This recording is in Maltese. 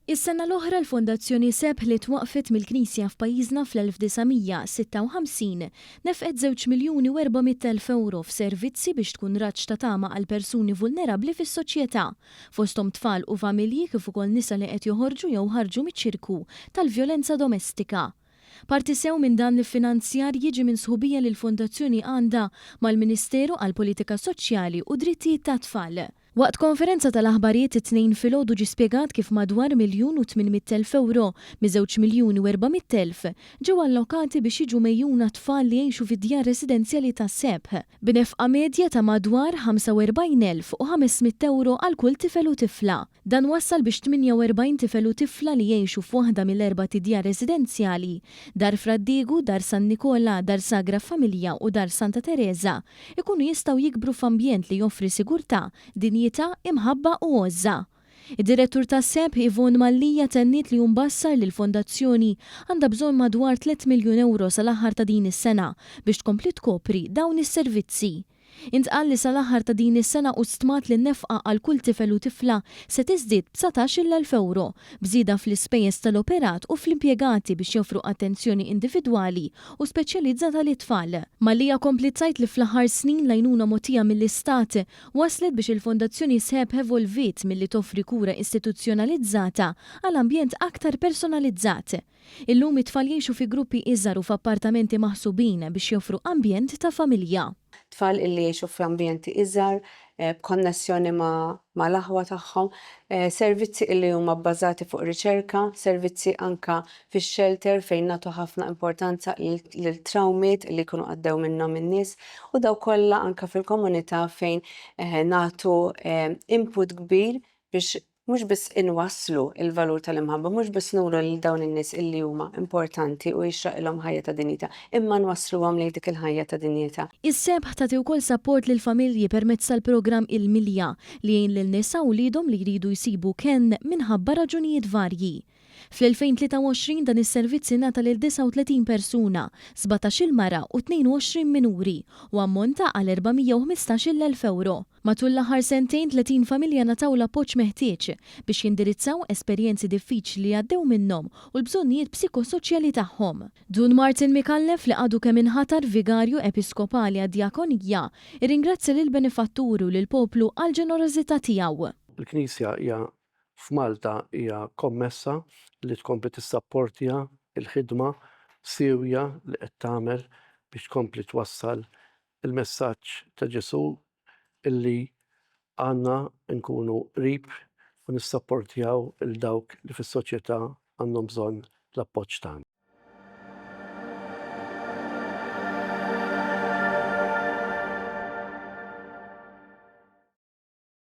Is-sena l-oħra l-Fondazzjoni Seb li twaqfet mill-Knisja f'pajjiżna fl-1956 nefqet €2,400,000 f'servizzi biex tkun raġġ ta' tama għal persuni vulnerabbli fis-soċjetà, fosthom tfal u familji kif ukoll nisa li qed joħorġu jew ħarġu miċ-ċirku tal-vjolenza domestika. Parti sew minn dan l-finanzjar jiġi minn sħubija li l-Fondazzjoni għandha mal-Ministeru għall-Politika Soċjali u Drittijiet tat-Tfal. Waqt konferenza tal-aħbarijiet it-tnejn filgħodu ġie spjegat kif madwar €1,800,000 mi €2,400,000 ġew allokati biex jiġu mejjuna tfal li jgħixu fid-djar residenzjali tas-Sebħ b'nefqa medja ta' madwar €45,500 għal kull tifel u tifla. Dan wassal biex 48 tifel u tifla li jgħixu f'waħda mill-erba' djar residenzjali, Dar Fraddigu, Dar San Nikola, Dar Sagra Familja u Dar Santa Teresa, ikunu jistgħu jikbru f'ambjent li joffri sigurtà, dinjità, imħabba u għoża. Id-direttur tas-Seb Ivon Mallija tenniet li mbassar li l-Fondazzjoni għandha bżonn madwar €3,000,000 sal-aħħar ta' din is-sena biex tkompli tkopri dawn is-servizzi. Intqal li sal-aħħar ta' din is-sena u stmat li n-nefqa għal kull tifel u tifla se tiżdied b'19,000 bżieda fl-ispejjeż tal-operat u fl-impjegati biex joffru attenzjoni individwali u speċjalizzata lit-tfal. Mallija kompli tajt li fl-aħħar snin l-għajnuna mogħtija mill-Istat waslet biex il-Fondazzjoni Seb evolvit milli toffri kura istituzzjonalizzata għal ambjent aktar personalizzat. Illum it-tfal jgħixu fi gruppi iżgħar u f'appartamenti maħsubin biex joffru ambjent ta' familja. Tfal illi jgħixu f'ambjenti iżgħar, b'konnessjoni ma' l-aħwa tagħhom, servizzi illi huma bbażati fuq riċerka, servizzi anka fix-shelter fejn nagħtu ħafna importanza lill-trawmiet li jkunu għaddew minnhom in-nies u daw kollha anka fil-komunità fejn nagħtu input kbir biex mhux biss inwasslu il-valur tal-imħabba, mhux biss nuru lil dawn in-nies illi huma importanti u jixraqilhom ħajja ta' dinjità, imma nwassluhom lejn dik il-ħajja ta' dinjità. Is-Sebħ tagħti wkoll sapport lil familji permezz tal-programm Il-Milja li jgħin lil nisa u lidhom li jridu jsibu kenn minħabba raġunijiet varji. Fl-2023 dan is-servizz ingħata lil 39 persuna, 17-il mara u 22 minuri u ammonta għal €415,000. Matul l-aħħar sentejn 30 familja nataw l-appoġġ meħtieġ biex jindirizzaw esperjenzi diffiċli li għaddew minnhom u l-bżonnijiet psikosoċjali tagħhom. Dun Martin Mikallef li għadu kemm inħatar vigarju episkopali għad-djakonija irringrazzja lil benefatturi u lil poplu għal ġenerożità tiegħu. Il-Knisja hija f'Malta hija kommessa li tkompli tissapportja il-ħidma sewja li qed tagħmel biex tkompli twassal il-messaġġ ta' Ġesu illi għandna nkunu qrib u nissapportjaw il dawk li fis-soċjetà għandhom bżonn l-appoġġ tagħna.